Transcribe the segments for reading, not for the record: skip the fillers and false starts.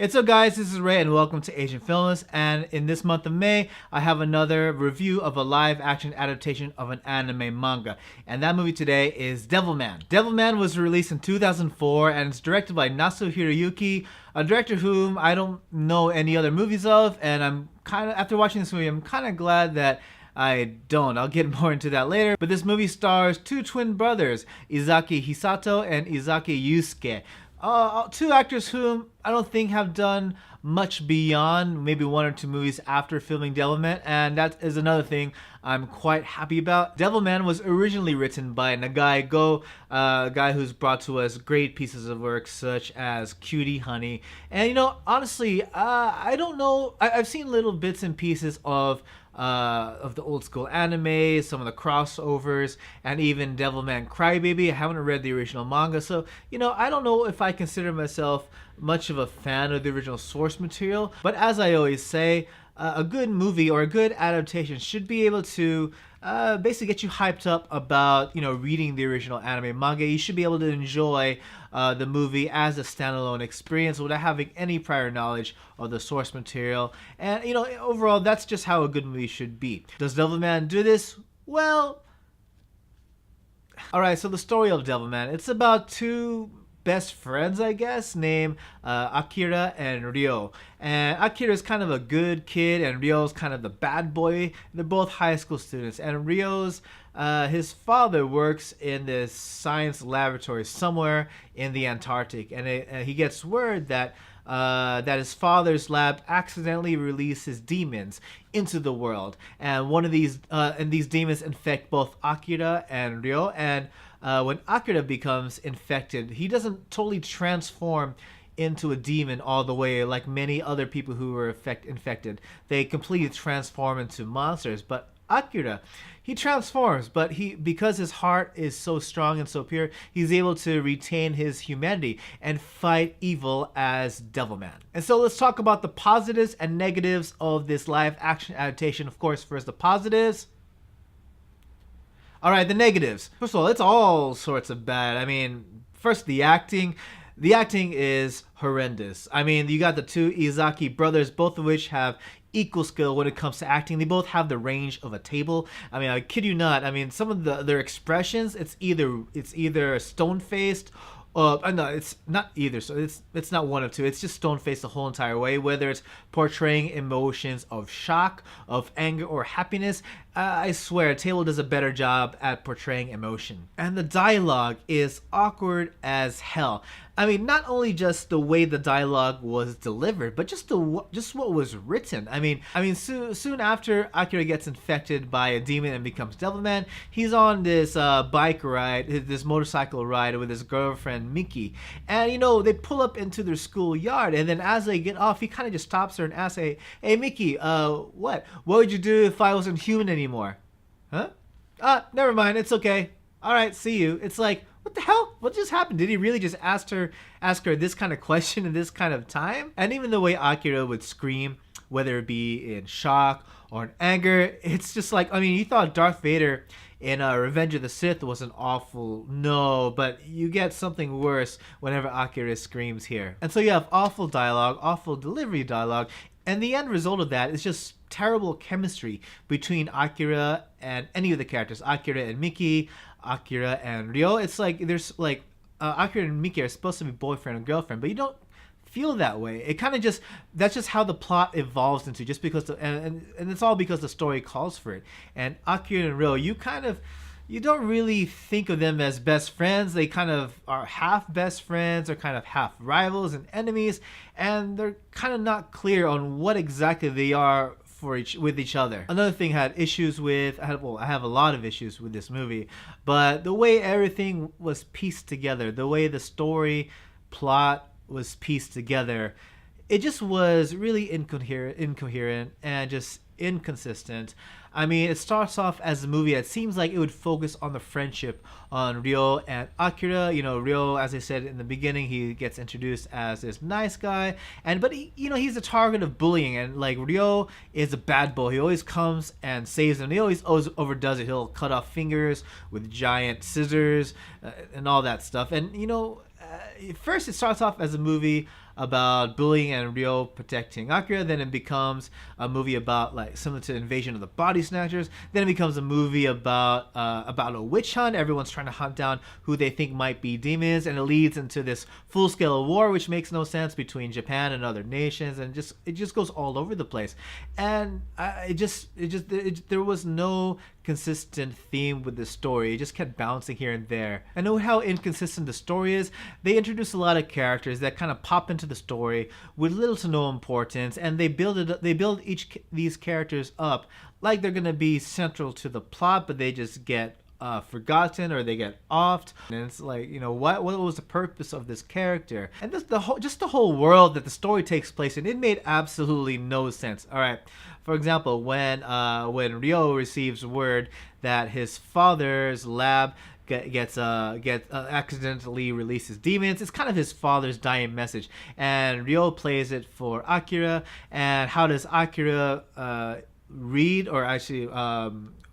What's up guys, this is Ray and welcome to Asian Filmist, and in this month of May, I have another review of a live action adaptation of an anime manga. And that movie today is Devilman. Devilman was released in 2004 and it's directed by Nasu Hiroyuki, a director whom I don't know any other movies of, and after watching this movie, I'm kind of glad that I don't. I'll get more into that later. But this movie stars two twin brothers, Izaki Hisato and Izaki Yusuke. Two actors whom I don't think have done much beyond maybe one or two movies after filming Devilman, and that is another thing I'm quite happy about. Devilman was originally written by Nagai Go, a guy who's brought to us great pieces of work such as Cutie Honey. And honestly, I don't know. I've seen little bits and pieces of the old school anime, some of the crossovers, and even Devilman Crybaby. I haven't read the original manga, so I don't know if I consider myself much of a fan of the original source material. But as I always say, a good movie or a good adaptation should be able to basically get you hyped up about reading the original anime manga. You should be able to enjoy the movie as a standalone experience without having any prior knowledge of the source material. And overall, that's just how a good movie should be. Does Devilman do this? Well, alright, so the story of Devilman, it's about two best friends, I guess, named Akira and Ryo. And Akira is kind of a good kid and Ryo's kind of the bad boy. They're both high school students, and Ryo's his father works in this science laboratory somewhere in the Antarctic, and he gets word that his father's lab accidentally releases demons into the world, and these demons infect both Akira and Ryo. And when Akira becomes infected, he doesn't totally transform into a demon all the way like many other people who were infected. They completely transform into monsters. But Akira, he transforms, but because his heart is so strong and so pure, he's able to retain his humanity and fight evil as Devilman. And so let's talk about the positives and negatives of this live action adaptation. Of course, first the positives. Alright, the negatives. First of all, it's all sorts of bad. I mean, first the acting. The acting is horrendous. I mean, you got the two Izaki brothers, both of which have equal skill when it comes to acting. They both have the range of a table. I mean, I kid you not. I mean, some of their expressions, it's either stone-faced. No, it's not either. So it's not one of two. It's just stone-faced the whole entire way. Whether it's portraying emotions of shock, of anger, or happiness, I swear, Table does a better job at portraying emotion. And the dialogue is awkward as hell. I mean, not only just the way the dialogue was delivered, but just what was written. I mean, soon after Akira gets infected by a demon and becomes Devilman, he's on this bike ride, this motorcycle ride with his girlfriend Miki, and they pull up into their schoolyard, and then as they get off, he kind of just stops her and asks, "Hey, Miki, what would you do if I wasn't human anymore?" Huh? Never mind, it's okay. All right, see you. It's like, what the hell? What just happened? Did he really just ask her this kind of question in this kind of time? And even the way Akira would scream, whether it be in shock or in anger, it's just like, I mean, you thought Darth Vader in Revenge of the Sith was an awful, no, but you get something worse whenever Akira screams here. And so you have awful dialogue, awful delivery dialogue, and the end result of that is just terrible chemistry between Akira and any of the characters. Akira and Miki, Akira and Ryo. It's like there's like Akira and Miki are supposed to be boyfriend and girlfriend, but you don't feel that way. It kind of that's just how the plot evolves into, just because and it's all because the story calls for it. And Akira and Ryo, you don't really think of them as best friends. They kind of are half best friends or kind of half rivals and enemies, and they're kind of not clear on what exactly they are with each other. Another thing I have a lot of issues with this movie, but the way everything was pieced together, the way the story plot was pieced together, it just was really incoherent and just inconsistent. I mean, it starts off as a movie that seems like it would focus on the friendship on Ryo and Akira. Ryo, as I said in the beginning, he gets introduced as this nice guy, but he's a target of bullying, and like Ryo is a bad boy. He always comes and saves them. He always overdoes it. He'll cut off fingers with giant scissors and all that stuff. And first it starts off as a movie about bullying and Ryo protecting Akira. Then it becomes a movie about, like, similar to Invasion of the Body Snatchers. Then it becomes a movie about a witch hunt. Everyone's trying to hunt down who they think might be demons, and it leads into this full scale war, which makes no sense between Japan and other nations, and it just goes all over the place. And there was no consistent theme with the story. It just kept bouncing here and there. I know how inconsistent the story is. They introduce a lot of characters that kind of pop into the story with little to no importance, and they build each these characters up like they're gonna be central to the plot, but they just get forgotten or they get offed, and it's like, what was the purpose of this character? And this the whole world that the story takes place in, it made absolutely no sense. All right, for example, when Ryo receives word that his father's lab gets accidentally releases demons, it's kind of his father's dying message, and Ryo plays it for Akira. And how does Akira read, or actually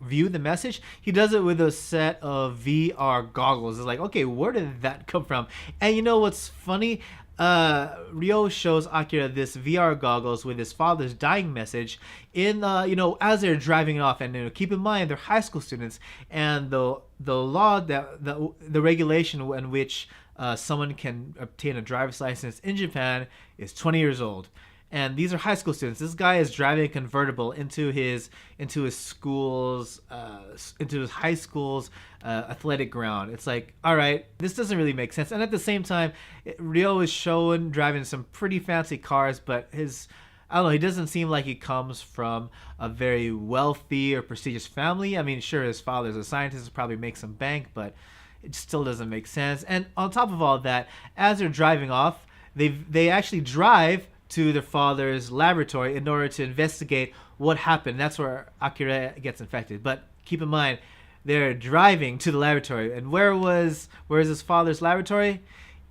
view the message? He does it with a set of VR goggles. It's like, okay, where did that come from? And you know what's funny? Ryo shows Akira this VR goggles with his father's dying message in as they're driving off. And keep in mind, they're high school students, and the law, that the regulation in which someone can obtain a driver's license in Japan is 20 years old. And these are high school students. This guy is driving a convertible into his school's into his high school's athletic ground. It's like, all right, this doesn't really make sense. And at the same time, Ryo is shown driving some pretty fancy cars, but I don't know, he doesn't seem like he comes from a very wealthy or prestigious family. I mean, sure, his father's a scientist, probably makes some bank, but it still doesn't make sense. And on top of all that, as they're driving off, they actually drive to their father's laboratory in order to investigate what happened. That's where Akira gets infected. But keep in mind, they're driving to the laboratory. And where is his father's laboratory?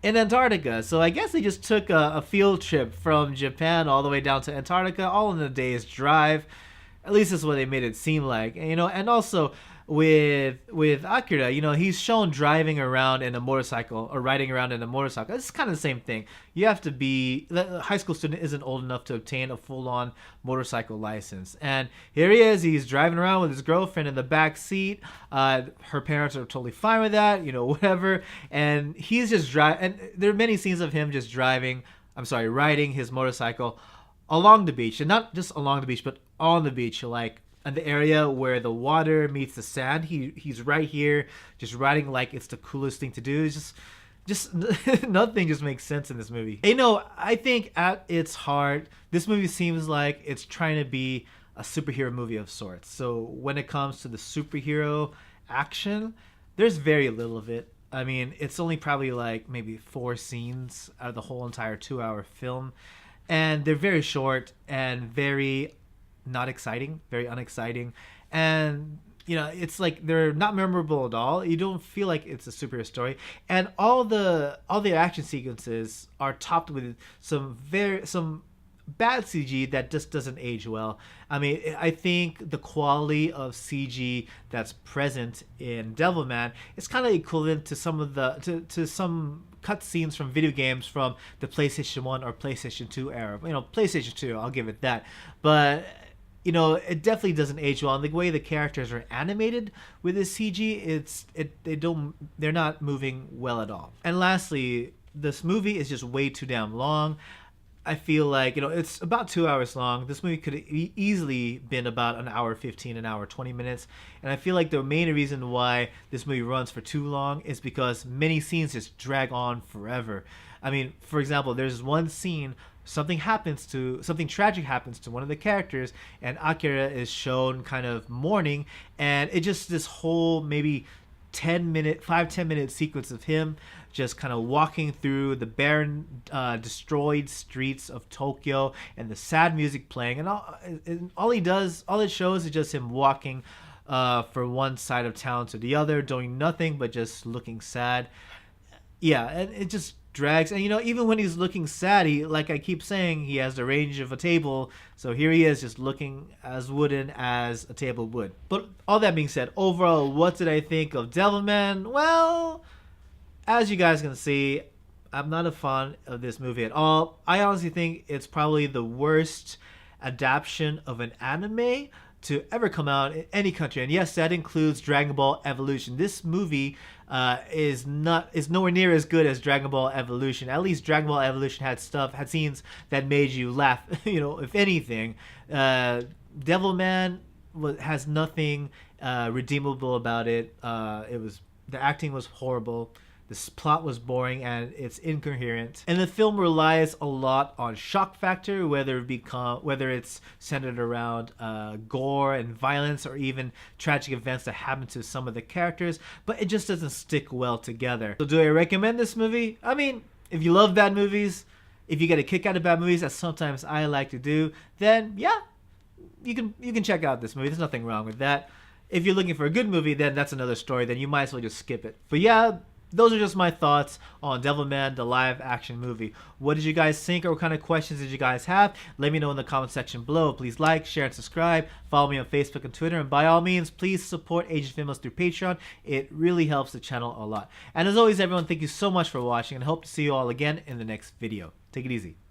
In Antarctica. So I guess they just took a field trip from Japan all the way down to Antarctica, all in a day's drive. At least that's what they made it seem like. And also with Akira, he's shown driving around in a motorcycle or riding around in a motorcycle. It's kind of the same thing. You have to be, the high school student isn't old enough to obtain a full-on motorcycle license. And here he is, he's driving around with his girlfriend in the back seat. Her parents are totally fine with that, whatever. And he's just driving, and there are many scenes of him just riding his motorcycle along the beach. And not just along the beach, but on the beach, like in the area where the water meets the sand. He's right here, just riding like it's the coolest thing to do. It's just nothing just makes sense in this movie. I think at its heart, this movie seems like it's trying to be a superhero movie of sorts. So when it comes to the superhero action, there's very little of it. I mean, it's only probably like maybe 4 scenes out of the whole entire 2-hour film. And they're very short and very not exciting, very unexciting. And it's like they're not memorable at all. You don't feel like it's a superhero story. And all the action sequences are topped with some bad CG that just doesn't age well. I mean, I think the quality of CG that's present in Devilman is kind of equivalent to some of to some cutscenes from video games from the PlayStation 1 or PlayStation 2 era. PlayStation 2, I'll give it that. But it definitely doesn't age well. And the way the characters are animated with this CG, they're not moving well at all. And lastly, this movie is just way too damn long. I feel like, it's about 2 hours long. This movie could easily been about an hour 15, an hour 20 minutes. And I feel like the main reason why this movie runs for too long is because many scenes just drag on forever. I mean, for example, there's one scene, something tragic happens to one of the characters, and Akira is shown kind of mourning, and it just this whole maybe 10 minute sequence of him just kind of walking through the barren, destroyed streets of Tokyo, and the sad music playing, and all it shows is just him walking from one side of town to the other, doing nothing but just looking sad. Yeah, and it just drags. And even when he's looking sad, like I keep saying, he has the range of a table. So here he is, just looking as wooden as a table would. But all that being said, overall, what did I think of Devilman? Well, as you guys can see, I'm not a fan of this movie at all. I honestly think it's probably the worst adaptation of an anime to ever come out in any country. And yes, that includes Dragon Ball Evolution. This movie is nowhere near as good as Dragon Ball Evolution. At least Dragon Ball Evolution had scenes that made you laugh. If anything, Devilman has nothing redeemable about it. The acting was horrible. This plot was boring and it's incoherent. And the film relies a lot on shock factor, whether it's centered around gore and violence or even tragic events that happen to some of the characters, but it just doesn't stick well together. So do I recommend this movie? I mean, if you love bad movies, if you get a kick out of bad movies, as sometimes I like to do, then yeah, you can check out this movie. There's nothing wrong with that. If you're looking for a good movie, then that's another story. Then you might as well just skip it. But yeah, those are just my thoughts on Devilman, the live action movie. What did you guys think, or what kind of questions did you guys have? Let me know in the comment section below. Please like, share, and subscribe. Follow me on Facebook and Twitter. And by all means, please support Asian Filmos through Patreon. It really helps the channel a lot. And as always, everyone, thank you so much for watching, and I hope to see you all again in the next video. Take it easy.